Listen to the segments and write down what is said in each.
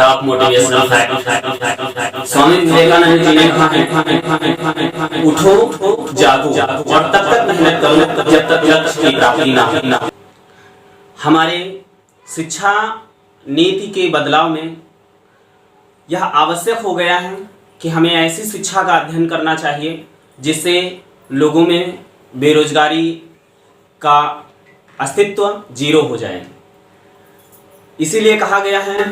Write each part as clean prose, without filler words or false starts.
Top motivational fact. Swami Vivekananda ji ने कहा है, उठो जागो और तब तक मेहनत करो जब तक लक्ष्य की प्राप्ति ना हो। हमारे शिक्षा नीति के बदलाव में यह आवश्यक हो गया है कि हमें ऐसी शिक्षा का अध्ययन करना चाहिए जिससे लोगों में बेरोजगारी का अस्तित्व जीरो हो जाए। इसीलिए कहा गया है,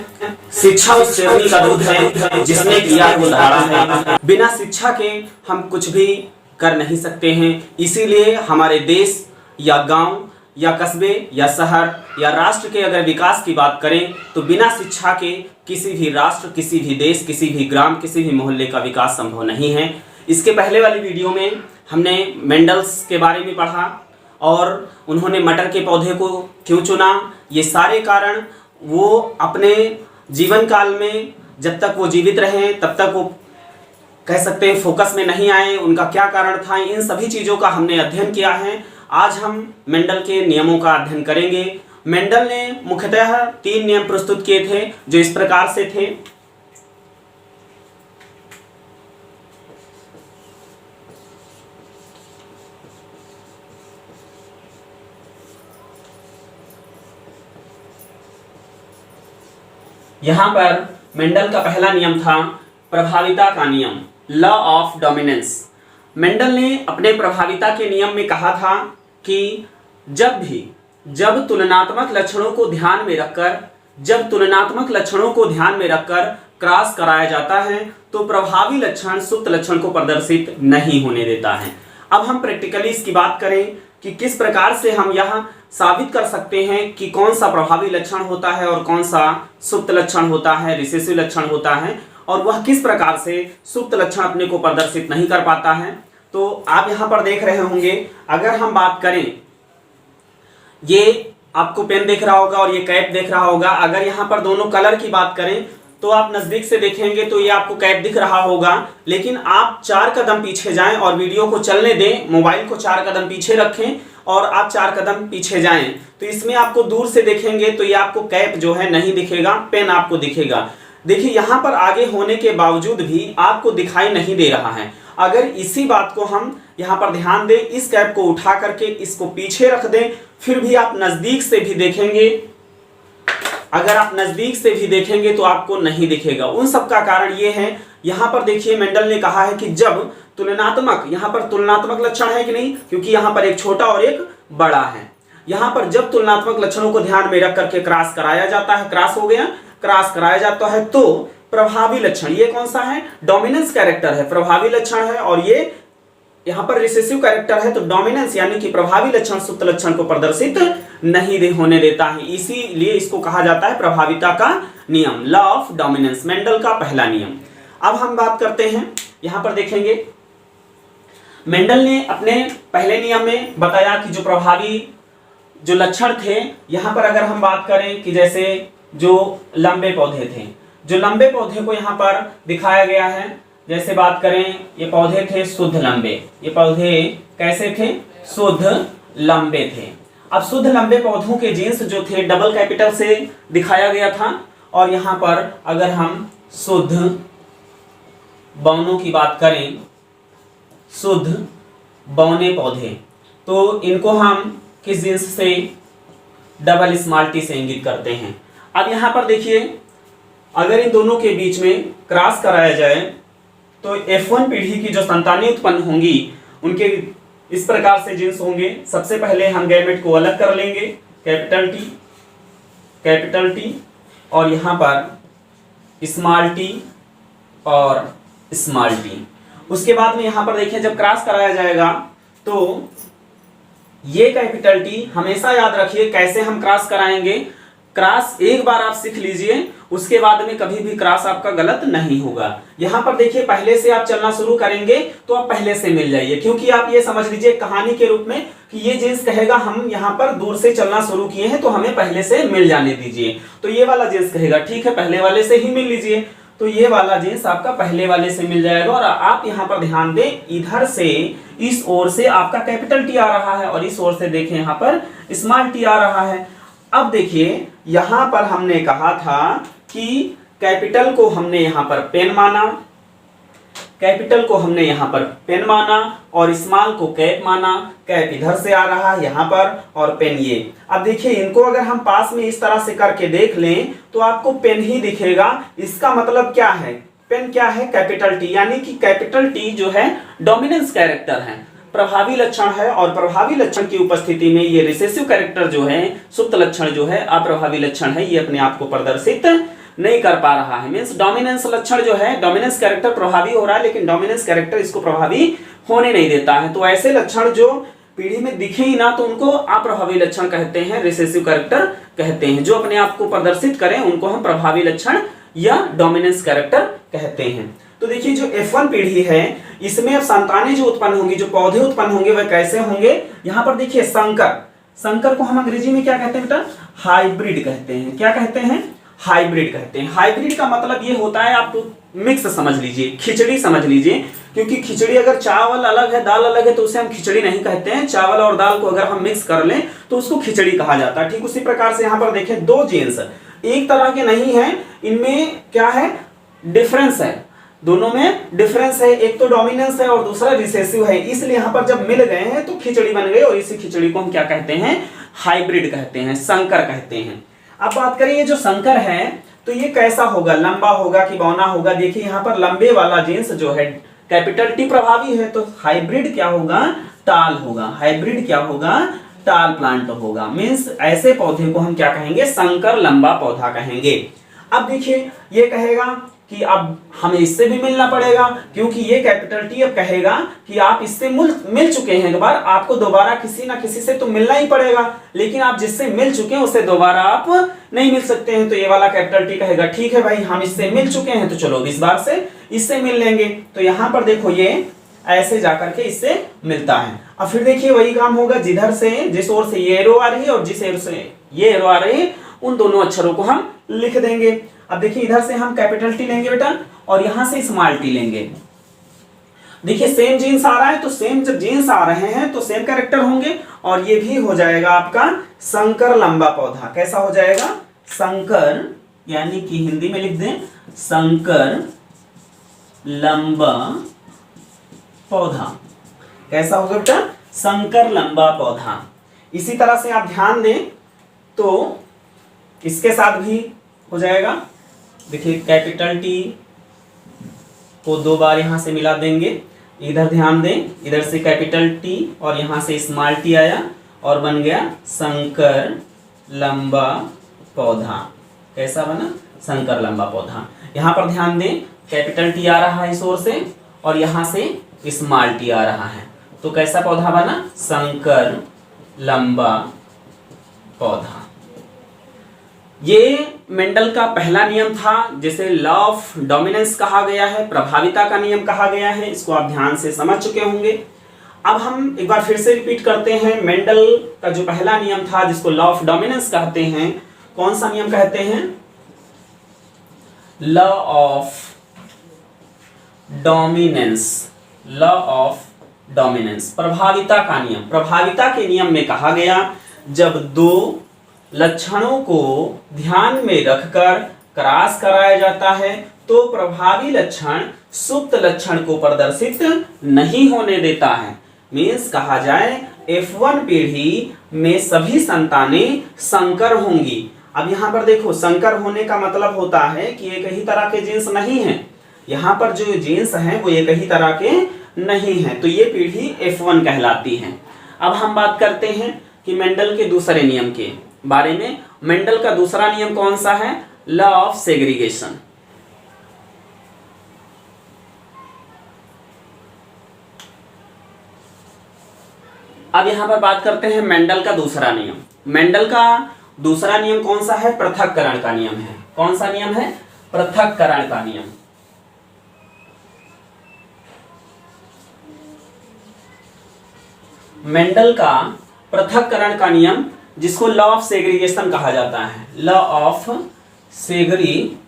शिक्षा उस शेरनी का दूध है जिसने किया वो धारा है। बिना शिक्षा के हम कुछ भी कर नहीं सकते हैं। इसीलिए हमारे देश या गांव या कस्बे या शहर या राष्ट्र के अगर विकास की बात करें तो बिना शिक्षा के किसी भी राष्ट्र, किसी भी देश, किसी भी ग्राम, किसी भी मोहल्ले का विकास संभव नहीं है। इसके पहले वाली वीडियो में हमने मेंडल्स के बारे में पढ़ा और उन्होंने मटर के पौधे को क्यों चुना। ये सारे कारण वो अपने जीवन काल में जब तक वो जीवित रहे तब तक वो कह सकते हैं फोकस में नहीं आए। उनका क्या कारण था, इन सभी चीज़ों का हमने अध्ययन किया है। आज हम मेंडल के नियमों का अध्ययन करेंगे। मेंडल ने मुख्यतः 3 नियम प्रस्तुत किए थे जो इस प्रकार से थे। यहां पर मेंडल का पहला नियम था प्रभाविता का नियम, लॉ ऑफ डोमिनेंस। मेंडल ने अपने प्रभाविता के नियम में कहा था कि जब तुलनात्मक लक्षणों को ध्यान में रखकर क्रॉस कराया जाता है तो प्रभावी लक्षण सुप्त लक्षण को प्रदर्शित नहीं होने देता है। अब हम प्रैक्टिकली इसकी बात करें कि किस प्रकार से हम यह साबित कर सकते हैं कि कौन सा प्रभावी लक्षण होता है और कौन सा सुप्त लक्षण होता है, रिसेसिव लक्षण होता है, और वह किस प्रकार से सुप्त लक्षण अपने को प्रदर्शित नहीं कर पाता है। तो आप यहाँ पर देख रहे होंगे, अगर हम बात करें, ये आपको पेन दिख रहा होगा और ये कैप दिख रहा होगा। अगर यहाँ पर दोनों कलर की बात करें तो आप नजदीक से देखेंगे तो ये आपको कैप दिख रहा होगा, लेकिन आप 4 कदम पीछे जाएं और वीडियो को चलने दें, मोबाइल को 4 कदम पीछे रखें और आप 4 कदम पीछे जाएं तो इसमें आपको दूर से देखेंगे तो ये आपको कैप जो है नहीं दिखेगा, पेन आपको दिखेगा। देखिए यहाँ पर आगे होने के बावजूद भी आपको दिखाई नहीं दे रहा है। अगर इसी बात को हम यहाँ पर ध्यान दें, इस कैप को उठा करके इसको पीछे रख दें, फिर भी आप नजदीक से भी देखेंगे, अगर आप नजदीक से भी देखेंगे तो आपको नहीं दिखेगा। उन सब का कारण ये है, यहाँ पर देखिए मेंडल ने कहा है कि जब तुलनात्मक, यहाँ पर तुलनात्मक लक्षण है कि नहीं, क्योंकि यहाँ पर एक छोटा और एक बड़ा है। यहाँ पर जब तुलनात्मक लक्षणों को ध्यान में रख करके क्रॉस कराया जाता है, क्रॉस हो गया, क्रॉस कराया जाता है तो प्रभावी लक्षण, ये कौन सा है, डोमिनेंस कैरेक्टर है, प्रभावी लक्षण है, और ये यहाँ पर रिसेसिव कैरेक्टर है तो डोमिनेंस यानी कि प्रभावी लक्षण सुप्त लक्षण को प्रदर्शित नहीं होने देता है। इसीलिए इसको कहा जाता है प्रभाविता का नियम, लॉ ऑफ डोमिनेंस, मेंडल का पहला नियम। अब हम बात करते हैं, यहाँ पर देखेंगे मेंडल ने अपने पहले नियम में बताया कि जो प्रभावी जो लक्षण थे, यहाँ पर अगर हम बात करें कि जैसे जो लंबे पौधे थे, जो लंबे पौधे को यहाँ पर दिखाया गया है, जैसे बात करें ये पौधे थे शुद्ध लंबे, ये पौधे कैसे थे, शुद्ध लंबे थे। अब शुद्ध लंबे पौधों के जीन्स जो थे डबल कैपिटल से दिखाया गया था, और यहाँ पर अगर हम शुद्ध बौनों की बात करें, शुद्ध बौने पौधे, तो इनको हम किस जीन्स से, डबल स्मॉल टी से इंगित करते हैं। अब यहाँ पर देखिए, अगर इन दोनों के बीच में क्रॉस कराया जाए तो F1 पीढ़ी की जो संतानें उत्पन्न होंगी उनके इस प्रकार से जीन्स होंगे। सबसे पहले हम गैमेट को अलग कर लेंगे, कैपिटल टी और यहाँ पर स्मॉल टी और स्मॉल टी। उसके बाद में यहाँ पर देखिए जब क्रॉस कराया जाएगा तो ये कैपिटल टी, हमेशा याद रखिए कैसे हम क्रॉस कराएंगे। क्रॉस एक बार आप सीख लीजिए, उसके बाद में कभी भी क्रॉस आपका गलत नहीं होगा। यहाँ पर देखिए पहले से आप चलना शुरू करेंगे तो आप पहले से मिल जाइए, क्योंकि आप ये समझ लीजिए कहानी के रूप में कि ये जींस कहेगा हम यहाँ पर दूर से चलना शुरू किए हैं तो हमें पहले से मिल जाने दीजिए। तो ये वाला जींस कहेगा ठीक है पहले वाले से ही मिल लीजिए, तो ये वाला जींस आपका पहले वाले से मिल जाएगा। और आप यहाँ पर ध्यान दें, इधर से इस ओर से आपका कैपिटल टी आ रहा है और इस ओर से देखें यहाँ पर स्मॉल टी आ रहा है। अब देखिए यहाँ पर हमने कहा था कि कैपिटल को हमने यहाँ पर पेन माना, कैपिटल को हमने यहाँ पर पेन माना और स्मॉल को कैप माना। कैप इधर से आ रहा है यहाँ पर और पेन ये। अब देखिए इनको अगर हम पास में इस तरह से करके देख लें तो आपको पेन ही दिखेगा। इसका मतलब क्या है, पेन क्या है, कैपिटल टी, यानी कि कैपिटल टी जो है डोमिनेंस कैरेक्टर है, प्रभावी लक्षण है। और प्रभावी लक्षण की उपस्थिति में ये रिसेसिव कैरेक्टर जो है, सुप्त लक्षण जो है, अप्रभावी लक्षण है, ये अपने आप को प्रदर्शित नहीं कर पा रहा है। मीन्स डोमिनेंस लक्षण जो है, डोमिनेंस कैरेक्टर प्रभावी हो रहा है लेकिन डोमिनेंस कैरेक्टर इसको प्रभावी होने नहीं देता है। तो ऐसे लक्षण जो पीढ़ी में दिखे ही ना तो उनको अप्रभावी लक्षण कहते हैं, रिसेसिव कैरेक्टर कहते हैं। जो अपने आप को प्रदर्शित करें उनको हम प्रभावी लक्षण या डोमिनेंस कैरेक्टर कहते हैं। तो देखिए जो F1 पीढ़ी है इसमें अब संतानें जो उत्पन्न होंगी, जो पौधे उत्पन्न होंगे वह कैसे होंगे। यहाँ पर देखिए संकर, संकर को हम अंग्रेजी में क्या कहते हैं बेटा, हाइब्रिड कहते हैं। क्या कहते हैं, हाइब्रिड कहते हैं। हाइब्रिड का मतलब ये होता है, आप मिक्स समझ लीजिए, खिचड़ी समझ लीजिए, क्योंकि खिचड़ी अगर चावल अलग है दाल अलग है तो उसे हम खिचड़ी नहीं कहते हैं। चावल और दाल को अगर हम मिक्स कर लें तो उसको खिचड़ी कहा जाता है। ठीक उसी प्रकार से यहाँ पर देखें दो जीन्स एक तरह के नहीं है, इनमें क्या है, डिफरेंस है, दोनों में डिफरेंस है। एक तो डोमिनेंस है और दूसरा रिसेसिव है, इसलिए यहाँ पर जब मिल गए हैं तो खिचड़ी बन गई और इसी खिचड़ी को हम क्या कहते हैं, हाइब्रिड कहते हैं, संकर कहते हैं। अब बात करें ये जो संकर है तो ये कैसा होगा, लंबा होगा कि बौना होगा। देखिए यहाँ पर लंबे वाला जीन्स जो है कैपिटल टी प्रभावी है तो हाइब्रिड क्या होगा, टाल होगा। हाइब्रिड क्या होगा, टाल प्लांट होगा। मीन्स ऐसे पौधे को हम क्या कहेंगे, संकर लंबा पौधा कहेंगे। अब देखिए ये कहेगा कि अब हमें इससे भी मिलना पड़ेगा, क्योंकि ये कैपिटल टी अब कहेगा कि आप इससे मिल चुके हैं एक बार, आपको दोबारा किसी ना किसी से तो मिलना ही पड़ेगा, लेकिन आप जिससे मिल चुके हैं उससे दोबारा आप नहीं मिल सकते हैं। तो ये वाला कैपिटल टी कहेगा ठीक है भाई हम इससे मिल चुके हैं तो चलो इस बार से इससे मिल लेंगे। तो यहाँ पर देखो ये ऐसे जाकर के इससे मिलता है। अब फिर देखिए वही काम होगा, जिधर से जिस ओर से ये एरो आ रही है और जिस ओर से ये एरो आ रही है उन दोनों अक्षरों को हम लिख देंगे। अब देखिए इधर से हम कैपिटल टी लेंगे बेटा और यहां से स्मॉल टी लेंगे। देखिए सेम जीन्स आ रहा है तो सेम जब जीन्स आ रहे हैं तो सेम कैरेक्टर होंगे और ये भी हो जाएगा आपका संकर लंबा पौधा। कैसा हो जाएगा, संकर, यानी कि हिंदी में लिख दें संकर लंबा पौधा। कैसा होगा बेटा, संकर लंबा पौधा। इसी तरह से आप ध्यान दें तो इसके साथ भी हो जाएगा। देखिए कैपिटल टी को दो बार यहां से मिला देंगे, इधर ध्यान दें, इधर से कैपिटल टी और यहां से स्मॉल टी आया और बन गया संकर लंबा पौधा। कैसा बना, संकर लंबा पौधा। यहां पर ध्यान दें कैपिटल टी आ रहा है इस ओर से और यहां से स्मॉल टी आ रहा है, तो कैसा पौधा बना, संकर लंबा पौधा। ये मेंडल का पहला नियम था जिसे लॉ ऑफ डोमिनेंस कहा गया है, प्रभाविता का नियम कहा गया है। इसको आप ध्यान से समझ चुके होंगे। अब हम एक बार फिर से रिपीट करते हैं, मेंडल का जो पहला नियम था जिसको लॉ ऑफ डोमिनेंस कहते हैं, कौन सा नियम कहते हैं, law of dominance. Law of dominance, प्रभाविता का नियम। प्रभाविता के नियम में कहा गया जब दो लक्षणों को ध्यान में रखकर क्रॉस कराया जाता है तो प्रभावी लक्षण सुप्त लक्षण को प्रदर्शित नहीं होने देता है। मीन्स कहा जाए F1 पीढ़ी में सभी संतानें संकर होंगी। अब यहाँ पर देखो संकर होने का मतलब होता है कि एक ही तरह के जीन्स नहीं है, यहाँ पर जो जीन्स हैं वो एक ही तरह के नहीं हैं, तो ये पीढ़ी F1 कहलाती है। अब हम बात करते हैं कि मेंडल के दूसरे नियम के बारे में। मेंडल का दूसरा नियम कौन सा है, लॉ ऑफ सेग्रीगेशन। अब यहां पर बात करते हैं मेंडल का दूसरा नियम। मेंडल का दूसरा नियम कौन सा है, पृथक्करण का नियम है। कौन सा नियम है, पृथक्करण का नियम। मेंडल का पृथक्करण का नियम जिसको लॉ ऑफ सेग्रीगेशन कहा जाता है, लॉ ऑफ सेग्रीगेशन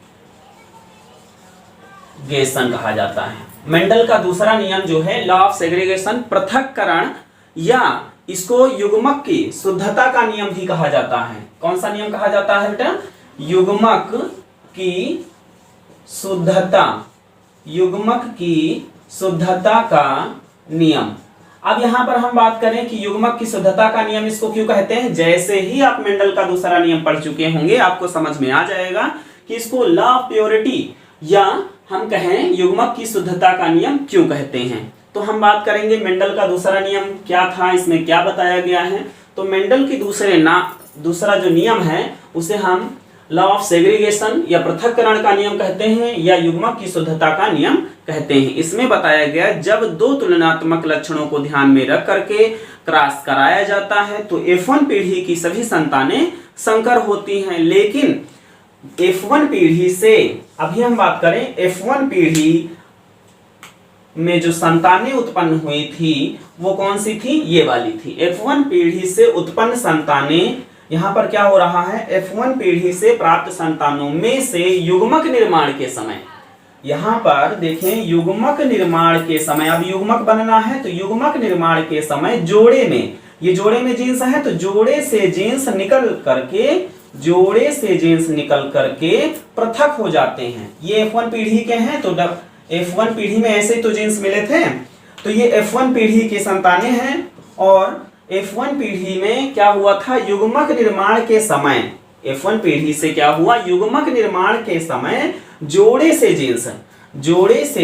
कहा जाता है। मेंडल का दूसरा नियम जो है लॉ ऑफ सेग्रीगेशन, पृथक्करण या इसको युग्मक की शुद्धता का नियम भी कहा जाता है। कौन सा नियम कहा जाता है बेटा, युग्मक की शुद्धता, युग्मक की शुद्धता का नियम। अब यहाँ पर हम बात करें कि युग्मक की शुद्धता का नियम इसको क्यों कहते हैं। जैसे ही आप मेंडल का दूसरा नियम पढ़ चुके होंगे आपको समझ में आ जाएगा कि इसको लॉ ऑफ प्योरिटी या हम कहें युग्मक की शुद्धता का नियम क्यों कहते हैं। तो हम बात करेंगे मेंडल का दूसरा नियम क्या था, इसमें क्या बताया गया है। तो मेंडल की दूसरा जो नियम है उसे हम लॉ ऑफ सेग्रीगेशन या पृथक्करण का नियम कहते हैं या युग्मक की शुद्धता का नियम कहते हैं। इसमें बताया गया जब दो तुलनात्मक लक्षणों को ध्यान में रख करके क्रॉस कराया जाता है तो F1 पीढ़ी की सभी संतानें संकर होती हैं। लेकिन F1 पीढ़ी से, अभी हम बात करें F1 पीढ़ी में जो संतानें उत्पन्न हुई थी वो कौन सी थी, ये वाली थी। F1 पीढ़ी से उत्पन्न संतानें, यहाँ पर क्या हो रहा है, F1 पीढ़ी से प्राप्त संतानों में से युग्मक निर्माण के समय, यहाँ पर देखें युग्मक निर्माण के समय, अब युग्मक बनना है तो युग्मक निर्माण के समय जोड़े में, ये जोड़े में जीन्स है तो जोड़े से जीन्स निकल करके पृथक हो जाते हैं। ये F1 पीढ़ी के हैं तो F1 पीढ़ी में ऐसे तो जीन्स मिले थे, तो ये F1 पीढ़ी की संतानें हैं। और F1 पीढ़ी में क्या हुआ था, युग्मक निर्माण के समय, F1 पीढ़ी से क्या हुआ, युग्मक निर्माण के समय जोड़े से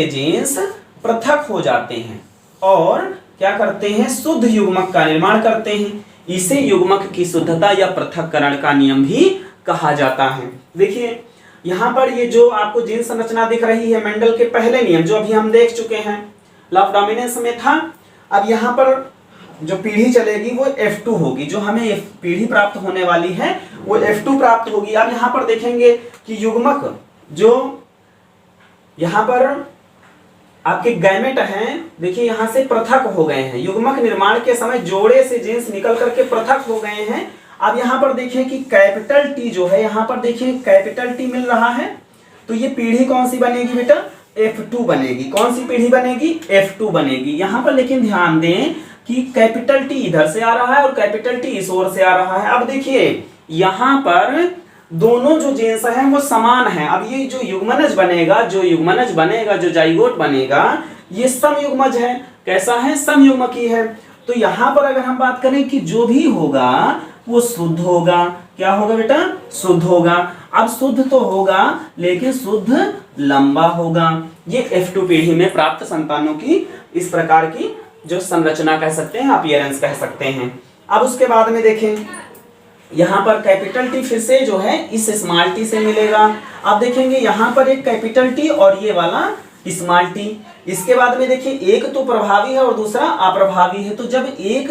जीन्स पृथक हो जाते हैं और क्या करते हैं, शुद्ध युग्मक का निर्माण करते हैं। इसे युग्मक की शुद्धता या पृथक्करण का नियम भी कहा जाता है। देखिए यहाँ पर ये जो आपको जीन संरचना दिख रही है मेंडल के पहले नियम जो अभी हम देख चुके हैं, लॉ ऑफ डोमिनेंस में था। अब यहाँ पर जो पीढ़ी चलेगी वो F2 होगी, जो हमें पीढ़ी प्राप्त होने वाली है वो F2 प्राप्त होगी। अब यहाँ पर देखेंगे कि युग्मक जो यहाँ पर आपके गैमेट हैं, देखिए यहाँ से पृथक हो गए हैं, युग्मक निर्माण के समय जोड़े से जीन्स निकल करके पृथक हो गए हैं। अब यहाँ पर देखिए कि कैपिटल T जो है, यहाँ पर देखिए कैपिटल T मिल रहा है, तो ये पीढ़ी कौन सी बनेगी बेटा, F2 बनेगी। कौन सी पीढ़ी बनेगी, F2 बनेगी। यहाँ पर लेकिन ध्यान दें कि कैपिटल T इधर से आ रहा है और कैपिटल T इस ओर से आ रहा है। अब देखिए यहाँ पर दोनों जो जीन्स हैं वो समान हैं। अब ये जो युग्मनज बनेगा, जो जाइगोट बनेगा, ये समयुग्मज है। कैसा है, समयुग्मकी है। तो यहाँ पर अगर हम बात करें कि जो भी होगा वो शुद्ध होगा। क्या होगा बेटा, शुद्ध होगा। अब शुद्ध तो होगा लेकिन शुद्ध लंबा होगा। ये F2 पीढ़ी में प्राप्त संतानों की इस प्रकार की जो संरचना कह सकते हैं, अपीयरेंस कह सकते हैं। अब उसके बाद में देखें यहाँ पर कैपिटल T फिर से जो है इस स्मॉल t से मिलेगा। अब देखेंगे यहाँ पर एक कैपिटल T और ये वाला स्मॉल t। इसके बाद में देखिए एक तो प्रभावी है और दूसरा अप्रभावी है। तो जब एक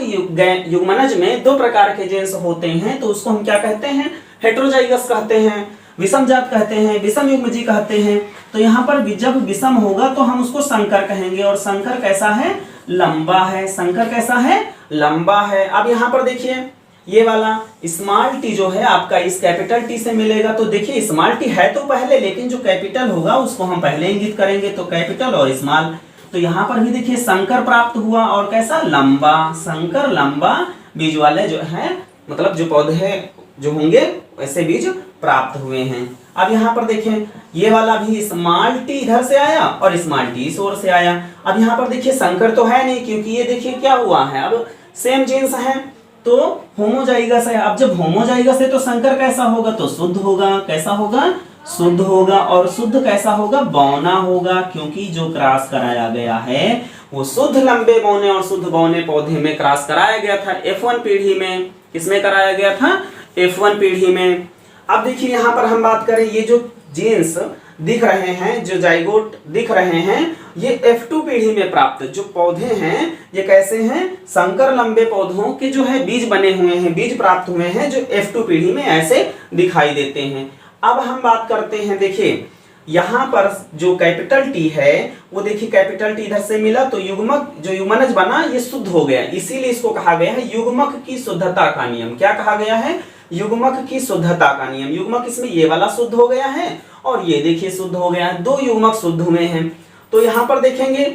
युग्मनज में दो प्रकार के जीन्स होते हैं तो उसको हम क्या कहते हैं, हेटेरोजाइगस कहते हैं, विषम जात कहते हैं, विषम युग्मजी कहते हैं। तो यहाँ पर जब विषम होगा तो हम उसको संकर कहेंगे। और संकर कैसा है, लंबा है। संकर कैसा है, लंबा है। अब यहाँ पर देखिए ये वाला स्मॉल t जो है आपका इस कैपिटल T से मिलेगा। तो देखिए स्मॉल t है तो पहले, लेकिन जो कैपिटल होगा उसको हम पहले इंगित करेंगे, तो कैपिटल और स्मॉल। तो यहाँ पर भी देखिए संकर प्राप्त हुआ और कैसा, लंबा। संकर लंबा बीज वाले जो है, मतलब जो पौधे जो होंगे वैसे बीज प्राप्त हुए हैं। अब यहाँ पर देखें ये वाला भी स्मॉल t इधर से आया और स्मॉल t इस ओर से आया। अब यहाँ पर देखिए संकर तो है नहीं, क्योंकि ये देखिए क्या हुआ है, अब सेम जीन्स है तो होमोजाइगस है। अब जब होमोजाइगस है तो संकर कैसा होगा, तो शुद्ध होगा। कैसा होगा, शुद्ध होगा। और शुद्ध कैसा होगा, बौना होगा, क्योंकि जो क्रॉस कराया गया है वो शुद्ध लंबे बौने और शुद्ध बौने पौधे में क्रॉस कराया गया था। F1 पीढ़ी में किसमें कराया गया था, F1 पीढ़ी में। अब देखिए यहाँ पर हम बात करें, ये जो जीन्स दिख रहे हैं, जो जाइगोट दिख रहे हैं, ये F2 पीढ़ी में प्राप्त जो पौधे हैं ये कैसे हैं, संकर लंबे पौधों के जो है बीज बने हुए हैं, बीज प्राप्त हुए हैं जो F2 पीढ़ी में ऐसे दिखाई देते हैं। अब हम बात करते हैं, देखिए यहाँ पर जो कैपिटल T है वो देखिए कैपिटल T इधर से मिला तो युग्मक जो युग्मनज बना ये शुद्ध हो गया, इसीलिए इसको कहा गया है युग्मक की शुद्धता का नियम। क्या कहा गया है, युग्मक की शुद्धता का नियम। युग्मक इसमें ये वाला शुद्ध हो गया है और ये देखिए शुद्ध हो गया है, दो युग्मक शुद्ध हुए हैं। तो यहाँ पर देखेंगे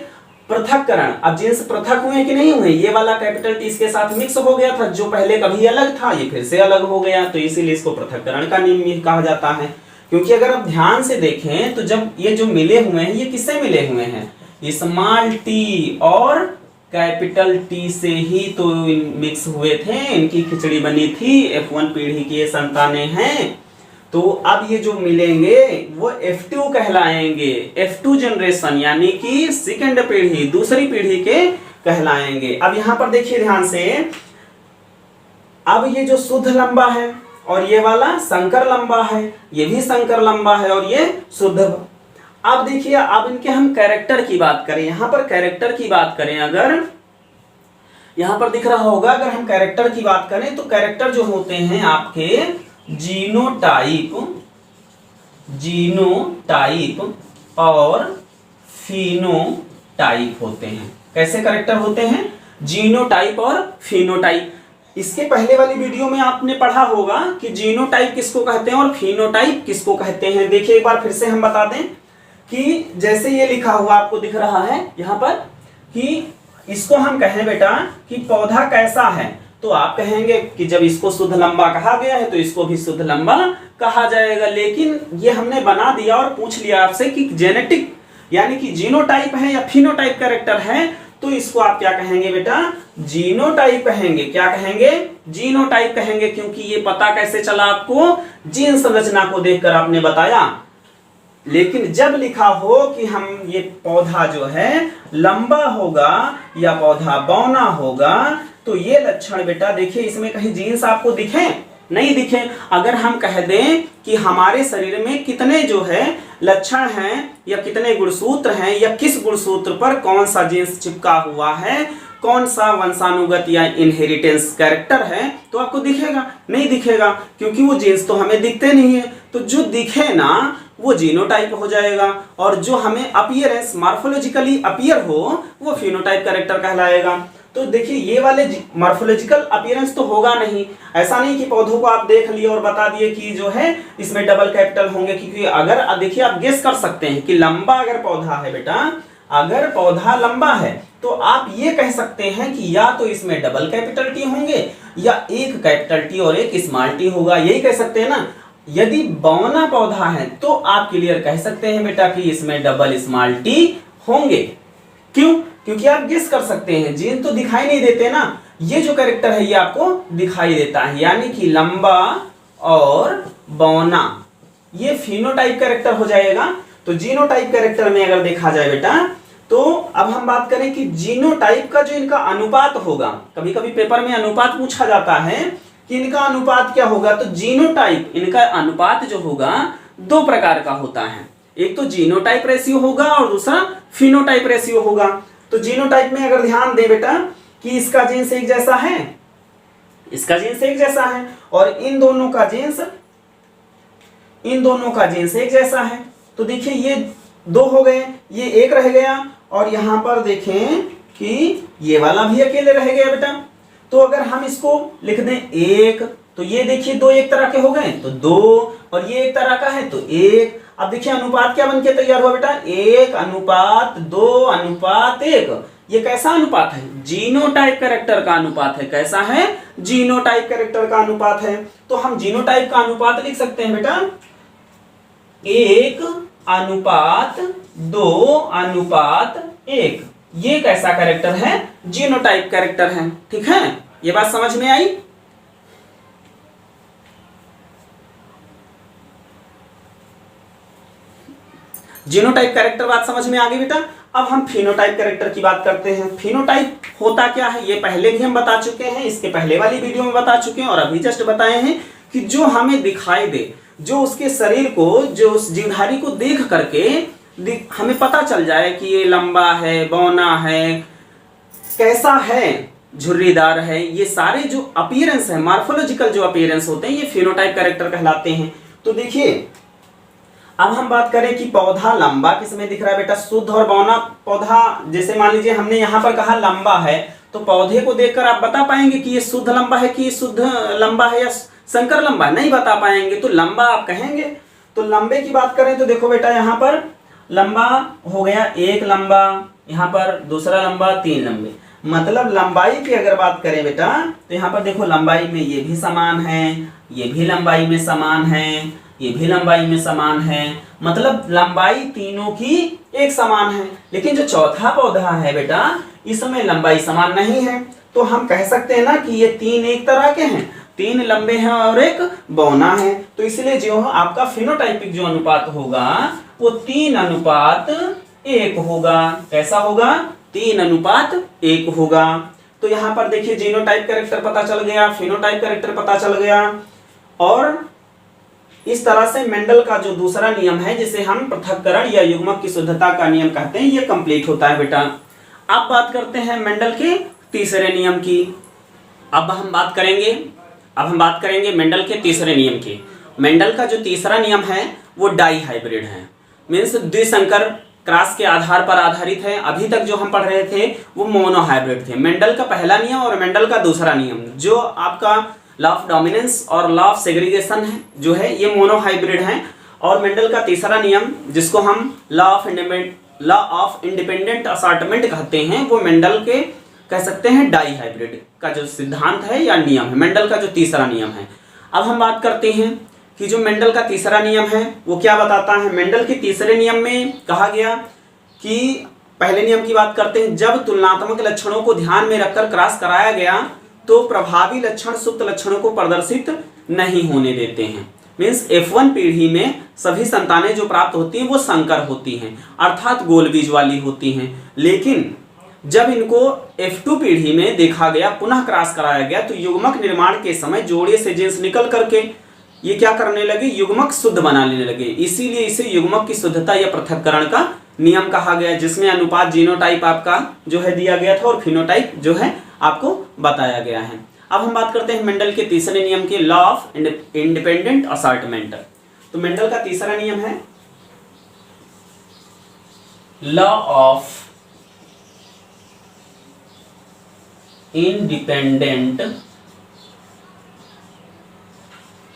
पृथक्करण, अब जीन्स पृथक हुए कि नहीं हुए, ये वाला कैपिटल T इसके साथ मिक्स हो गया था, जो पहले कभी अलग था ये फिर से अलग हो गया, तो इसीलिए इसको पृथक्करण का नियम कहा जाता है। क्योंकि अगर आप ध्यान से देखें तो जब ये जो मिले हुए हैं ये किससे मिले हुए हैं, स्मॉल टी और कैपिटल टी से ही तो मिक्स हुए थे, इनकी खिचड़ी बनी थी, F1 पीढ़ी की ये संतानें हैं। तो अब ये जो मिलेंगे वो F2 कहलाएंगे, F2 जनरेशन यानी कि सेकंड पीढ़ी, दूसरी पीढ़ी के कहलाएंगे। अब यहां पर देखिए ध्यान से, अब ये जो शुद्ध लंबा है और ये वाला संकर लंबा है, ये भी संकर लंबा है और ये शुद्ध। अब देखिए, अब इनके हम कैरेक्टर की बात करें, यहां पर कैरेक्टर की बात करें, अगर यहां पर दिख रहा होगा, अगर हम कैरेक्टर की बात करें तो कैरेक्टर जो होते हैं आपके जीनोटाइप और फिनोटाइप होते हैं। कैसे कैरेक्टर होते हैं, जीनोटाइप और फिनोटाइप। इसके पहले वाली वीडियो में आपने पढ़ा होगा कि जीनोटाइप किसको कहते हैं और फिनोटाइप किसको कहते हैं। देखिए एक बार फिर से हम बता दें कि जैसे ये लिखा हुआ आपको दिख रहा है यहाँ पर कि इसको हम कहें बेटा कि पौधा कैसा है, तो आप कहेंगे कि जब इसको शुद्ध लंबा कहा गया है तो इसको भी शुद्ध लंबा कहा जाएगा। लेकिन ये हमने बना दिया और पूछ लिया आपसे कि जेनेटिक यानी कि जीनोटाइप है या फिनोटाइप कैरेक्टर है, तो इसको आप क्या कहेंगे बेटा, जीनोटाइप कहेंगे। क्या कहेंगे, जीनोटाइप कहेंगे, क्योंकि ये पता कैसे चला आपको, जीन संरचना को देखकर आपने बताया। लेकिन जब लिखा हो कि हम ये पौधा जो है लंबा होगा या पौधा बौना होगा, तो ये लक्षण बेटा देखिए इसमें कहीं जीन्स आपको दिखे, नहीं दिखे। अगर हम कह दें कि हमारे शरीर में कितने जो है लक्षण हैं या कितने गुणसूत्र हैं या किस गुणसूत्र पर कौन सा जीन्स चिपका हुआ है, कौन सा वंशानुगत या इनहेरिटेंस कैरेक्टर है, तो आपको दिखेगा, नहीं दिखेगा, क्योंकि वो जीन्स तो हमें दिखते नहीं है। तो जो दिखे ना वो जीनोटाइप हो जाएगा और जो हमें अपीयरेंस मॉर्फोलॉजिकली अपीयर हो वो फिनोटाइप कैरेक्टर कहलाएगा। तो देखिए ये वाले मॉर्फोलॉजिकल अपीयरेंस तो होगा नहीं, ऐसा नहीं कि पौधों को आप देख लिए और बता दिए कि जो है इसमें डबल कैपिटल होंगे, क्योंकि अगर देखिए आप गेस कर सकते हैं कि लंबा अगर पौधा है बेटा, अगर पौधा लंबा है तो आप ये कह सकते हैं कि या तो इसमें डबल कैपिटल टी होंगे या एक कैपिटल टी और एक स्मॉल टी होगा, यही कह सकते हैं ना। यदि बौना पौधा है तो आप क्लियर कह सकते हैं बेटा कि इसमें डबल स्मॉल टी होंगे। क्यों, क्योंकि आप गेस कर सकते हैं, जीन तो दिखाई नहीं देते ना, ये जो कैरेक्टर है ये आपको दिखाई देता है, यानी कि लंबा और बौना ये फिनोटाइप कैरेक्टर हो जाएगा। तो जीनोटाइप कैरेक्टर में अगर देखा जाए बेटा, तो अब हम बात करें कि जीनोटाइप का जो इनका अनुपात होगा, कभी कभी पेपर में अनुपात पूछा जाता है कि इनका अनुपात क्या होगा, तो जीनोटाइप इनका अनुपात जो होगा दो प्रकार का होता है, एक तो जीनोटाइप रेशियो होगा और दूसरा फिनोटाइप रेशियो होगा। तो जीनोटाइप में अगर ध्यान दें बेटा कि इसका जीन्स एक जैसा है, इसका जीन्स एक जैसा है और इन दोनों का जीन्स एक जैसा है। तो देखिए ये दो हो गए, ये एक रह गया और यहां पर देखें कि ये वाला भी अकेले रह गया बेटा। तो अगर हम इसको लिख दें एक, तो ये देखिए दो एक तरह के हो गए तो दो, और ये एक तरह का है तो एक। अब देखिए अनुपात क्या बनके तैयार हुआ बेटा, 1:2:1। ये कैसा अनुपात है, जीनोटाइप कैरेक्टर का अनुपात है। कैसा है, जीनोटाइप कैरेक्टर का अनुपात है। तो हम जीनोटाइप का अनुपात लिख सकते हैं बेटा 1:2:1। ये कैसा कैरेक्टर है, जीनोटाइप कैरेक्टर है। ठीक है, ये बात समझ में आई। जीनोटाइप कैरेक्टर बात समझ में आ गई बेटा। अब हम फिनोटाइप कैरेक्टर की बात करते हैं। फिनोटाइप होता क्या है ये पहले भी हम बता चुके हैं, इसके पहले वाली वीडियो में बता चुके हैं और अभी जस्ट बताए हैं कि जो हमें दिखाई दे, जो उसके शरीर को, जो उस जीवधारी को देख करके हमें पता चल जाए कि ये लंबा है, बौना है, कैसा है, झुर्रीदार है, ये सारे जो अपीयरेंस है, मॉर्फोलॉजिकल जो अपीयरेंस होते हैं, ये फिनोटाइप कैरेक्टर कहलाते हैं। तो देखिए अब हम बात करें कि पौधा लंबा किसमें दिख रहा है बेटा, शुद्ध और बौना पौधा। जैसे मान लीजिए हमने यहाँ पर कहा लंबा है, तो पौधे को देखकर आप बता पाएंगे कि ये शुद्ध लंबा है कि शुद्ध लंबा है या संकर लंबा, नहीं बता पाएंगे, तो लंबा आप कहेंगे। तो लंबे की बात करें तो देखो बेटा यहाँ पर लंबा हो गया एक लंबा, यहाँ पर दूसरा लंबा, तीन लंबे। मतलब लंबाई की अगर बात करें बेटा तो यहाँ पर देखो लंबाई में ये भी समान है, ये भी लंबाई में समान है, ये भी लंबाई में समान है, मतलब लंबाई तीनों की एक समान है। लेकिन जो चौथा पौधा है बेटा, इसमें लंबाई समान नहीं है। तो हम कह सकते हैं ना कि ये तीन एक तरह के हैं, तीन लंबे हैं और एक बौना है। तो इसलिए जो आपका फिनोटाइपिक जो अनुपात होगा वो 3:1 होगा। कैसा होगा? 3:1 होगा। तो यहाँ पर देखिए जीनोटाइप कैरेक्टर पता चल गया, फिनोटाइप कैरेक्टर पता चल गया। और इस तरह से मेंडल का जो दूसरा नियम है जिसे हम पृथक्करण या युग्मक की शुद्धता का नियम कहते हैं, ये कंप्लीट होता है बेटा। अब बात करते हैं मेंडल के तीसरे नियम की। अब हम बात करेंगे मेंडल के तीसरे नियम की। मेंडल का जो तीसरा नियम है वो डाई हाइब्रिड है, मीन्स द्विसंकर क्रॉस के आधार पर आधारित है। अभी तक जो हम पढ़ रहे थे वो मोनो हाइब्रिड थे। मेंडल का पहला नियम और मेंडल का दूसरा नियम जो आपका लॉ ऑफ डोमिनेंस और लॉ ऑफ सेग्रीगेशन है जो है ये मोनो हाइब्रिड है। और मेंडल का तीसरा नियम जिसको हम लॉ ऑफ इंडिपेंडेंट असॉर्टमेंट कहते हैं, वो मेंडल के कह सकते हैं डाई हाइब्रिड का जो सिद्धांत है या नियम है, मेंडल का जो तीसरा नियम है। अब हम बात करते हैं कि जो मेंडल का तीसरा नियम है वो क्या बताता है। मेंडल के तीसरे नियम में कहा गया कि पहले नियम की बात करते हैं, जब तुलनात्मक लक्षणों को ध्यान में रखकर क्रॉस कराया गया तो प्रभावी लक्षण सुप्त लक्षणों को प्रदर्शित नहीं होने देते हैं। मीन्स F1 पीढ़ी में सभी संतानें जो प्राप्त होती हैं वो संकर होती हैं, अर्थात गोल बीज वाली होती हैं। लेकिन जब इनको F2 पीढ़ी में देखा गया, पुनः क्रॉस कराया गया, तो युग्मक निर्माण के समय जोड़े से जींस निकल करके ये क्या करने लगे, युग्मक शुद्ध बना लेने लगे। इसीलिए इसे युग्मक की शुद्धता या पृथक्करण का नियम कहा गया, जिसमें अनुपात जीनोटाइप आपका जो है दिया गया था और फिनोटाइप जो है आपको बताया गया है। अब हम बात करते हैं मेंडल के तीसरे नियम के, लॉ ऑफ इंडिपेंडेंट असॉर्टमेंट। तो मेंडल का तीसरा नियम है law of independent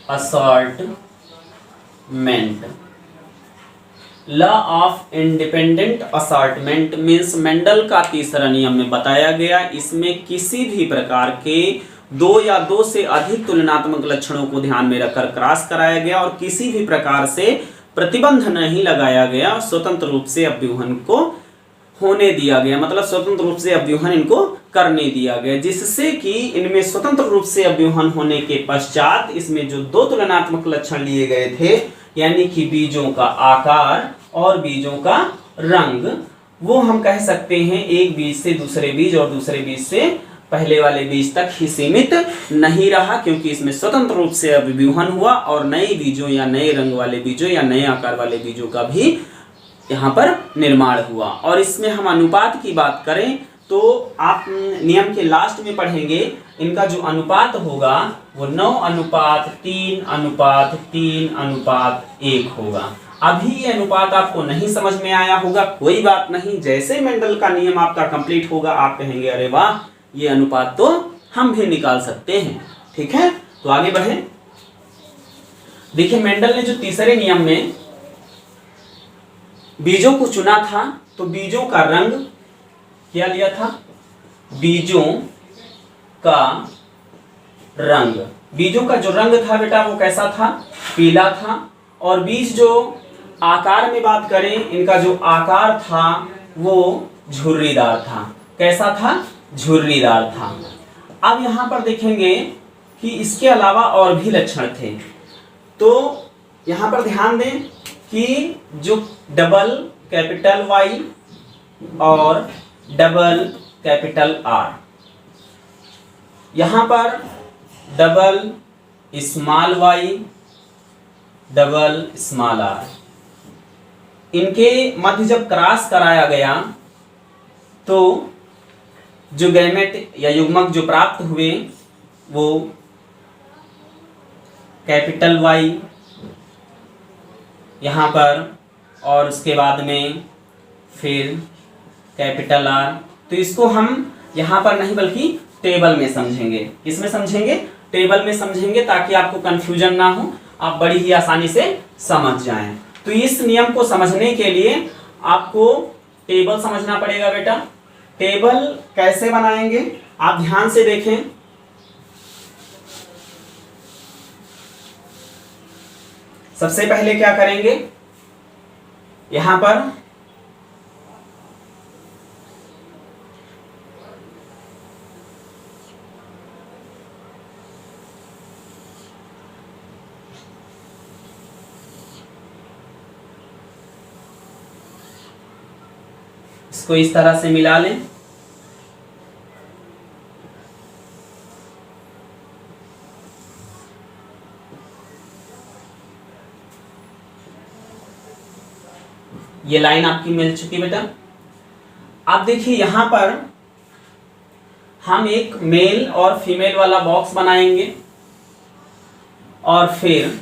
assortment. Law of independent assortment means Mendel का तीसरा नियम में बताया गया, इसमें किसी भी प्रकार के दो या दो से अधिक तुलनात्मक लक्षणों को ध्यान में रखकर क्रॉस कराया गया और किसी भी प्रकार से प्रतिबंध नहीं लगाया गया, स्वतंत्र रूप से अव्यूहन को होने दिया गया, मतलब स्वतंत्र रूप से अव्यूहन इनको करने दिया गया, जिससे कि इनमें स्वतंत्र रूप से अव्यूहन होने के पश्चात इसमें जो दो तुलनात्मक लक्षण लिए गए थे, यानी कि बीजों का आकार और बीजों का रंग, वो हम कह सकते हैं एक बीज से दूसरे बीज और दूसरे बीज से पहले वाले बीज तक ही सीमित नहीं रहा, क्योंकि इसमें स्वतंत्र रूप से अव्यूहन हुआ और नए बीजों या नए रंग वाले बीजों या नए आकार वाले बीजों का भी यहाँ पर निर्माण हुआ। और इसमें हम अनुपात की बात करें तो आप नियम के लास्ट में पढ़ेंगे, इनका जो अनुपात होगा वो 9:3:3:1 होगा। अभी ये अनुपात आपको नहीं समझ में आया होगा, कोई बात नहीं, जैसे मेंडल का नियम आपका कंप्लीट होगा आप कहेंगे अरे वाह ये अनुपात तो हम भी निकाल सकते हैं। ठीक है, तो आगे बढ़े। देखिए मेंडल ने जो तीसरे नियम में बीजों को चुना था तो बीजों का रंग क्या लिया था, बीजों का रंग, बीजों का जो रंग था बेटा वो कैसा था, पीला था। और बीज जो आकार में बात करें, इनका जो आकार था वो झुर्रीदार था। कैसा था, झुर्रीदार था। अब यहाँ पर देखेंगे कि इसके अलावा और भी लक्षण थे, तो यहाँ पर ध्यान दें कि जो डबल कैपिटल वाई और डबल कैपिटल आर, यहाँ पर double small Y double small R, इनके मध्य जब क्रॉस कराया गया तो जो गैमेट या युग्मक जो प्राप्त हुए वो कैपिटल वाई यहाँ पर और उसके बाद में फिर कैपिटल आर। तो इसको हम यहाँ पर नहीं बल्कि टेबल में समझेंगे। किसमें समझेंगे, टेबल में समझेंगे, ताकि आपको कंफ्यूजन ना हो, आप बड़ी ही आसानी से समझ जाएं। तो इस नियम को समझने के लिए आपको टेबल समझना पड़ेगा बेटा। टेबल कैसे बनाएंगे आप ध्यान से देखें। सबसे पहले क्या करेंगे, यहां पर इसको इस तरह से मिला लें। ये लाइन आपकी मिल चुकी बेटा। अब देखिए यहां पर हम एक मेल और फीमेल वाला बॉक्स बनाएंगे और फिर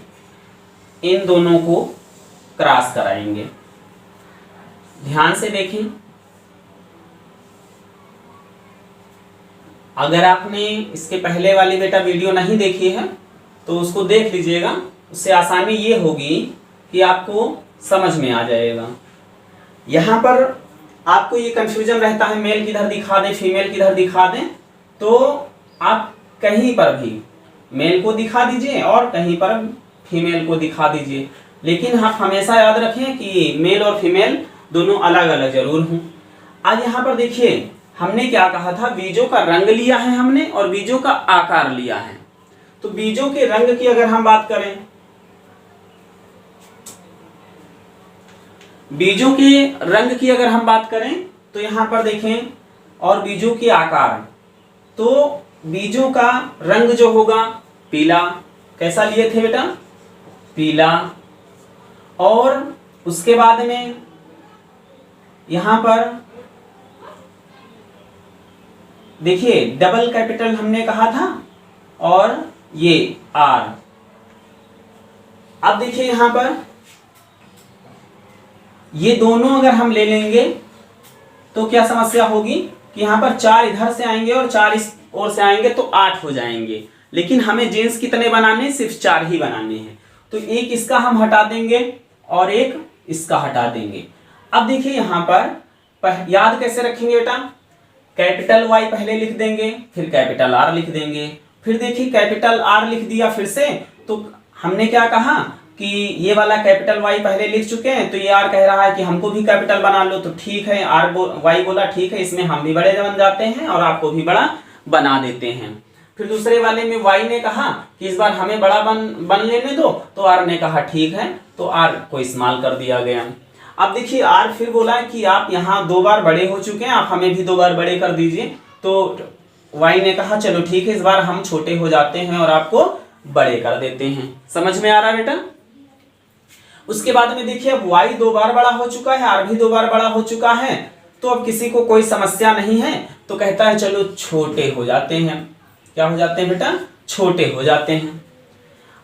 इन दोनों को क्रॉस कराएंगे। ध्यान से देखें, अगर आपने इसके पहले वाली बेटा वीडियो नहीं देखी है तो उसको देख लीजिएगा, उससे आसानी ये होगी कि आपको समझ में आ जाएगा। यहाँ पर आपको ये कंफ्यूजन रहता है मेल किधर दिखा दें फीमेल किधर दिखा दें, तो आप कहीं पर भी मेल को दिखा दीजिए और कहीं पर फीमेल को दिखा दीजिए, लेकिन आप हमेशा याद रखें कि मेल और फीमेल दोनों अलग अलग जरूर हों। आज यहाँ पर देखिए हमने क्या कहा था, बीजों का रंग लिया है हमने और बीजों का आकार लिया है। तो बीजों के रंग की अगर हम बात करें, बीजों के रंग की अगर हम बात करें तो यहां पर देखें, और बीजों के आकार, तो बीजों का रंग जो होगा पीला, कैसा लिए थे बेटा, पीला। और उसके बाद में यहां पर देखिए डबल कैपिटल हमने कहा था और ये आर। अब देखिए यहां पर ये दोनों अगर हम ले लेंगे तो क्या समस्या होगी कि यहां पर 4 इधर से आएंगे और 4 इस ओर से आएंगे तो 8 हो जाएंगे, लेकिन हमें जीन्स कितने बनाने, सिर्फ 4 ही बनाने हैं। तो एक इसका हम हटा देंगे और एक इसका हटा देंगे। अब देखिए यहां पर याद कैसे रखेंगे बेटा, कैपिटल वाई पहले लिख देंगे, फिर कैपिटल आर लिख देंगे। फिर देखिए कैपिटल आर लिख दिया फिर से, तो हमने क्या कहा कि ये वाला कैपिटल वाई पहले लिख चुके हैं, तो ये आर कह रहा है कि हमको भी कैपिटल बना लो, तो ठीक है, वाई बोला ठीक है, इसमें हम भी बड़े बन जाते हैं और आपको भी बड़ा बना देते हैं। फिर दूसरे वाले में वाई ने कहा कि इस बार हमें बड़ा बन लेने दो, तो आर ने कहा ठीक है, तो आर को इस्तेमाल कर दिया गया। अब देखिए आर फिर बोला कि आप यहाँ 2 बार बड़े हो चुके हैं, आप हमें भी 2 बार बड़े कर दीजिए। तो वाई ने कहा चलो ठीक है, इस बार हम छोटे हो जाते हैं और आपको बड़े कर देते हैं। समझ में आ रहा है बेटा। उसके बाद में देखिए अब वाई 2 बार बड़ा हो चुका है, आर भी 2 बार बड़ा हो चुका है, तो अब किसी को कोई समस्या नहीं है, तो कहता है चलो छोटे हो जाते हैं। क्या हो जाते हैं बेटा, छोटे हो जाते हैं।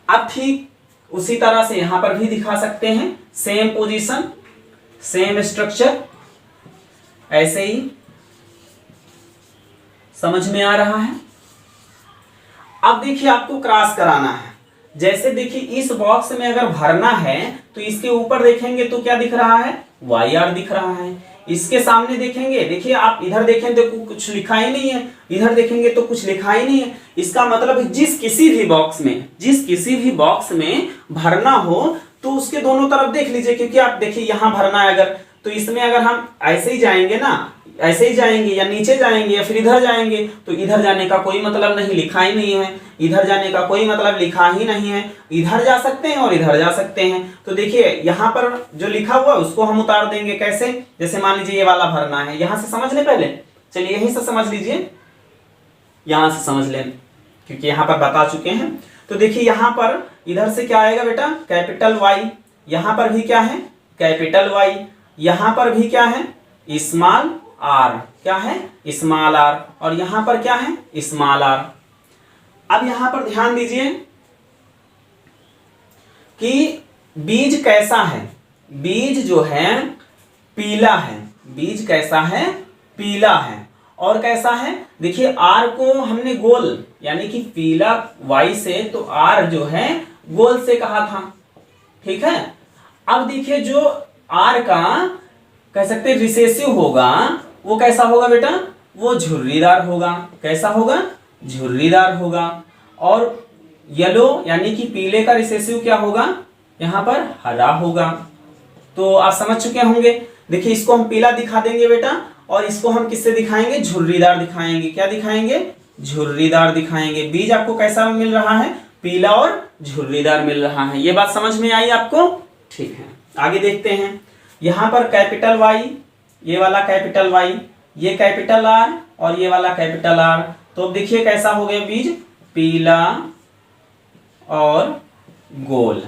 अब ठीक उसी तरह से यहां पर भी दिखा सकते हैं, सेम पोजीशन सेम स्ट्रक्चर, ऐसे ही समझ में आ रहा है। अब देखिए आपको क्रॉस कराना है। जैसे देखिए इस बॉक्स में अगर भरना है तो इसके ऊपर देखेंगे तो क्या दिख रहा है, वाई आर दिख रहा है। इसके सामने देखेंगे, देखिए आप इधर देखें तो कुछ लिखा ही नहीं है, इधर देखेंगे तो कुछ लिखा ही नहीं है। इसका मतलब जिस किसी भी बॉक्स में भरना हो तो उसके दोनों तरफ देख लीजिए, क्योंकि आप देखिए यहां भरना है अगर, तो इसमें अगर हम ऐसे ही जाएंगे ना, ऐसे ही जाएंगे या नीचे जाएंगे या फिर इधर जाएंगे, तो इधर जाने का कोई मतलब नहीं, लिखा ही नहीं है। इधर जाने का कोई मतलब लिखा ही नहीं है, इधर जा सकते हैं और इधर जा सकते हैं। तो देखिए यहाँ पर जो लिखा हुआ उसको हम उतार देंगे। कैसे, जैसे मान लीजिए ये वाला भरना है, यहां से समझ ले पहले, चलिए यहीं से समझ लीजिए, यहां से समझ लें क्योंकि यहाँ पर बता चुके हैं। तो देखिए यहाँ पर इधर से क्या आएगा बेटा, कैपिटल वाई, यहाँ पर भी क्या है कैपिटल वाई, यहाँ पर भी क्या है स्मॉल आर, क्या है स्मॉल आर, और यहाँ पर क्या है स्मॉल आर। अब यहाँ पर ध्यान दीजिए कि बीज कैसा है, बीज जो है पीला है, बीज कैसा है पीला है। और कैसा है, देखिए आर को हमने गोल यानी कि पीला वाई से, तो आर जो है गोल से कहा था, ठीक है। अब देखिए जो आर का कह सकते रिसेसिव होगा वो कैसा होगा बेटा, वो झुर्रीदार होगा। कैसा होगा, झुर्रीदार होगा। और येलो यानी कि पीले का रिसेसिव क्या होगा, यहाँ पर हरा होगा। तो आप समझ चुके होंगे। देखिए इसको हम पीला दिखा देंगे बेटा, और इसको हम किससे दिखाएंगे? झुर्रीदार दिखाएंगे। क्या दिखाएंगे? झुर्रीदार दिखाएंगे। बीज आपको कैसा मिल रहा है? पीला और झुर्रीदार मिल रहा है। ये बात समझ में आई आपको? ठीक है, आगे देखते हैं। यहाँ पर कैपिटल वाई, ये वाला कैपिटल वाई, ये कैपिटल आर और ये वाला कैपिटल आर। तो अब देखिए कैसा हो गया बीज? पीला और गोल,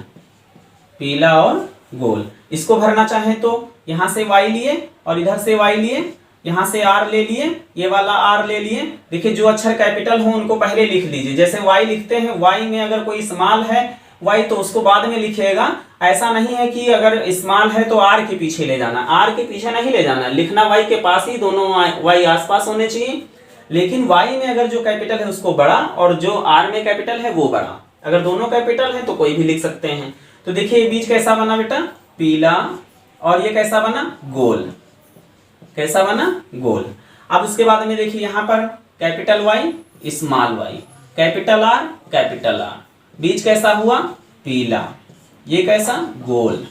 पीला और गोल। इसको भरना चाहे तो यहां से y लिए और इधर से y लिए, यहां से r ले लिए, ये वाला r ले लिए। देखिए जो अक्षर कैपिटल हो उनको पहले लिख लीजिए। जैसे y लिखते हैं, y में अगर कोई स्मॉल है y तो उसको बाद में लिखिएगा। ऐसा नहीं है कि अगर स्मॉल है तो r के पीछे ले जाना, r के पीछे नहीं ले जाना, लिखना y के पास ही, दोनों y आसपास होने चाहिए। लेकिन y में अगर जो कैपिटल है उसको बड़ा और जो r में कैपिटल है वो बड़ा। अगर दोनों कैपिटल है तो कोई भी लिख सकते हैं। तो देखिए ये बीज कैसा बना बेटा? पीला, और ये कैसा बना? गोल। कैसा बना? गोल। अब उसके बाद में देखिए यहाँ पर capital Y, small Y, capital R, capital R. बीज कैसा हुआ? पीला। ये कैसा? गोल।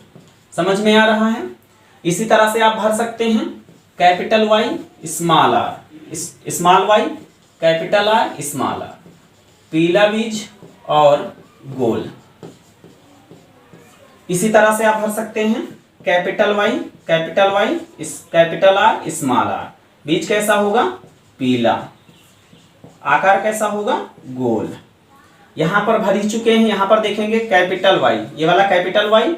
समझ में आ रहा है? इसी तरह से आप भर सकते हैं capital Y, small R, small Y, capital R, small R. पीला बीज और गोल। इसी तरह से आप भर सकते हैं capital Y, capital R, small R. बीज कैसा होगा? पीला। आकार कैसा होगा? गोल। यहां पर भर ही चुके हैं। यहां पर देखेंगे कैपिटल वाई, ये वाला कैपिटल वाई,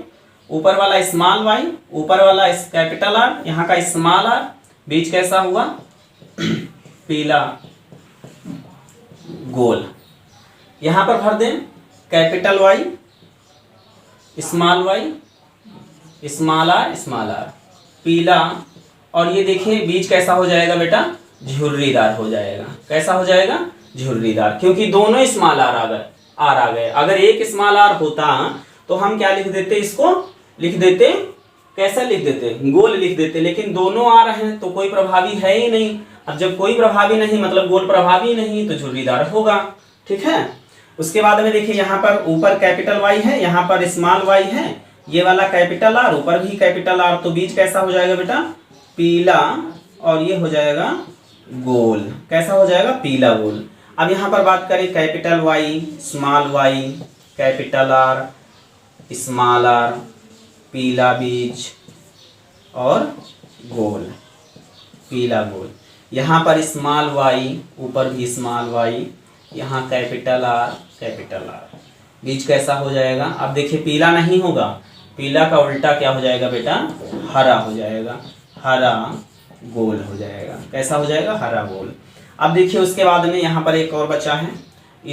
ऊपर वाला स्मॉल वाई, ऊपर वाला कैपिटल आर, यहाँ का स्मॉल आर। बीज कैसा हुआ? पीला, गोल। यहां पर भर दें capital Y, small Y, small R, पीला। और ये देखिए बीज कैसा हो जाएगा बेटा? झुर्रीदार हो जाएगा। कैसा हो जाएगा? झुर्रीदार, क्योंकि दोनों स्मॉल आर आ गए। अगर एक स्मॉल आर होता तो हम क्या लिख देते? इसको लिख देते, कैसा लिख देते? गोल लिख देते। लेकिन दोनों आ रहे हैं तो कोई प्रभावी है ही नहीं। अब जब कोई प्रभावी नहीं मतलब गोल प्रभावी नहीं तो झुर्रीदार होगा। ठीक है। उसके बाद में देखिए यहाँ पर ऊपर कैपिटल वाई है, यहाँ पर स्मॉल वाई है, ये वाला कैपिटल आर, ऊपर भी कैपिटल आर। तो बीज कैसा हो जाएगा बेटा? पीला, और ये हो जाएगा गोल। कैसा हो जाएगा? पीला गोल। अब यहाँ पर बात करें capital Y, small Y, capital R, small R, पीला बीज और गोल, पीला गोल। यहाँ पर स्मॉल वाई, ऊपर भी स्मॉल वाई, यहाँ कैपिटल आर, कैपिटल आर। बीज कैसा हो जाएगा? अब देखिए पीला नहीं होगा, पीला का उल्टा क्या हो जाएगा बेटा? हरा हो जाएगा। हरा गोल हो जाएगा। कैसा हो जाएगा? हरा गोल। अब देखिए उसके बाद में यहाँ पर एक और बचा है,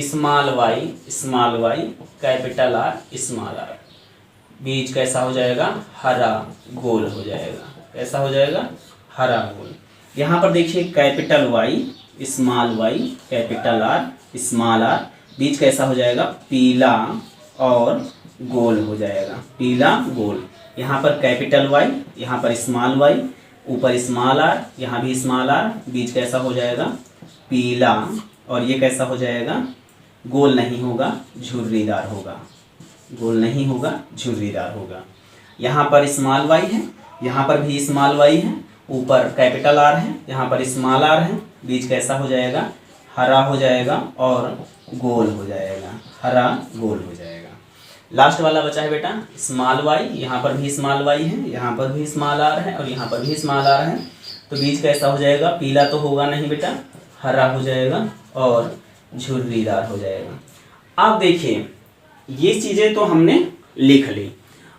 small Y, capital R, small R. बीज कैसा हो जाएगा? हरा गोल हो जाएगा। कैसा हो जाएगा? हरा गोल। यहाँ पर देखिए capital Y, small Y, capital R, small R. बीज कैसा हो जाएगा? पीला और गोल हो जाएगा। पीला गोल। यहाँ पर कैपिटल वाई, यहाँ पर स्मॉल वाई, ऊपर स्मॉल आर, यहाँ भी स्मॉल आर। बीज कैसा हो जाएगा? पीला, और ये कैसा हो जाएगा? गोल नहीं होगा, झुर्रीदार होगा। गोल नहीं होगा, झुर्रीदार होगा। यहाँ पर स्मॉल वाई है, यहाँ पर भी स्मॉल वाई है, ऊपर कैपिटल आर है, यहाँ पर स्मॉल आर है। बीज कैसा हो जाएगा? हरा हो जाएगा और गोल हो जाएगा। हरा गोल हो जाएगा। लास्ट वाला बचा है बेटा स्मॉल वाई, यहाँ पर भी स्मॉल वाई है, यहाँ पर भी स्मॉल आर है और यहाँ पर भी स्मॉल आर है। तो बीज कैसा हो जाएगा? पीला तो होगा नहीं बेटा, हरा हो जाएगा और झुर्रीदार हो जाएगा। अब देखिए ये चीज़ें तो हमने लिख ली।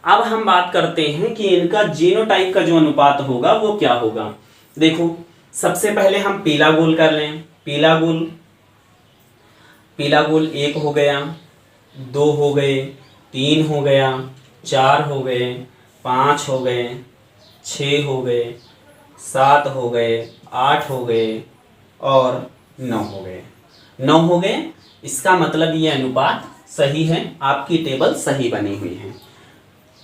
अब हम बात करते हैं कि इनका जीनोटाइप का जो अनुपात होगा वो क्या होगा। देखो सबसे पहले हम पीला गोल कर लें। पीला गोल 1 हो गया, 2 हो गए, 3 हो गया, 4 हो गए, 5 हो गए, 6 हो गए, 7 हो गए, 8 हो गए और 9 हो गए। 9 हो गए, इसका मतलब ये अनुपात सही है, आपकी टेबल सही बनी हुई है।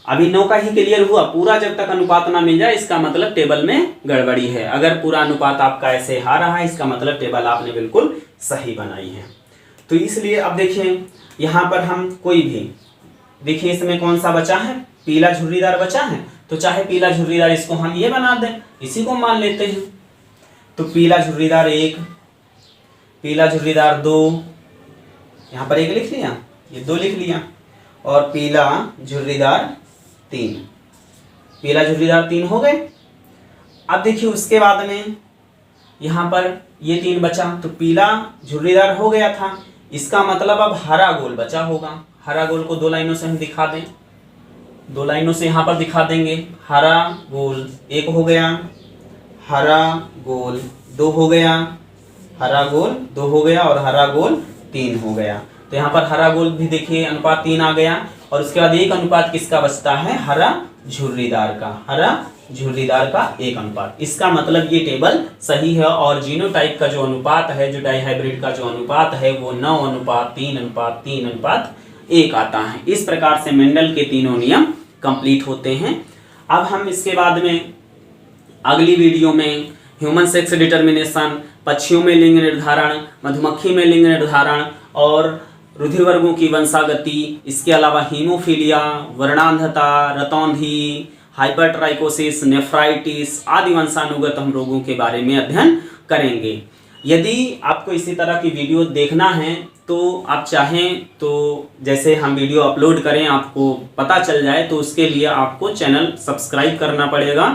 अभी 9 का ही क्लियर हुआ, पूरा जब तक अनुपात ना मिल जाए इसका मतलब टेबल में गड़बड़ी है। अगर पूरा अनुपात आपका ऐसे आ रहा है इसका मतलब टेबल आपने बिल्कुल सही बनाई है। तो इसलिए अब देखिए यहाँ पर हम कोई भी देखिए इसमें कौन सा बचा है, पीला झुर्रीदार बचा है, तो चाहे पीला झुर्रीदार इसको हम ये बना दें, इसी को मान लेते हैं। तो पीला झुर्रीदार 1, पीला झुर्रीदार 2, यहाँ पर 1 लिख लिया, ये 2 लिख लिया, और पीला झुर्रीदार 3, पीला झुर्रीदार 3 हो गए। अब देखिए उसके बाद में यहाँ पर ये 3 बचा, तो पीला झुर्रीदार हो गया था, इसका मतलब अब हरा गोल बचा होगा। हरा गोल को 2 लाइनों से हम दिखा दें, 2 लाइनों से यहाँ पर दिखा देंगे। हरा गोल 1 हो गया, हरा गोल 2 हो गया, हरा गोल 2 हो गया, और हरा गोल 3 हो गया। तो यहाँ पर हरा गोल भी देखिए अनुपात 3 आ गया, और उसके बाद 1 अनुपात किसका बचता है, हरा झुर्रीदार का, हरा झुर्रीदार का 1 अनुपात। इसका मतलब ये टेबल सही है, और जीनोटाइप का जो अनुपात है, जो डाइहाइब्रिड का जो अनुपात है, वो 9 अनुपात 3 अनुपात 3 अनुपात 1 आता है। इस प्रकार से मेंडल के तीनों नियम कंप्लीट होते हैं। अब हम इसके बाद में अगली वीडियो में ह्यूमन सेक्स डिटर्मिनेशन, पक्षियों में लिंग निर्धारण, मधुमक्खी में लिंग निर्धारण, और रुधिर वर्गों की वंशागति, इसके अलावा हीमोफीलिया, वर्णांधता, रतौंधी, हाइपरट्राइकोसिस, नेफ्राइटिस आदि वंशानुगत हम रोगों के बारे में अध्ययन करेंगे। यदि आपको इसी तरह की वीडियो देखना है तो आप चाहें तो जैसे हम वीडियो अपलोड करें आपको पता चल जाए, तो उसके लिए आपको चैनल सब्सक्राइब करना पड़ेगा,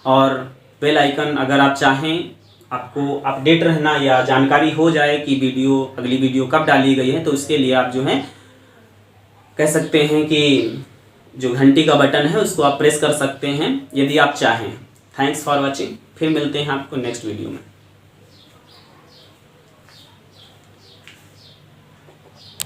और बेल आइकन अगर आप चाहें आपको अपडेट रहना या जानकारी हो जाए कि अगली वीडियो कब डाली गई है, तो उसके लिए आप जो है कह सकते हैं कि जो घंटी का बटन है उसको आप प्रेस कर सकते हैं यदि आप चाहें। थैंक्स फॉर वॉचिंग, फिर मिलते हैं आपको नेक्स्ट वीडियो में।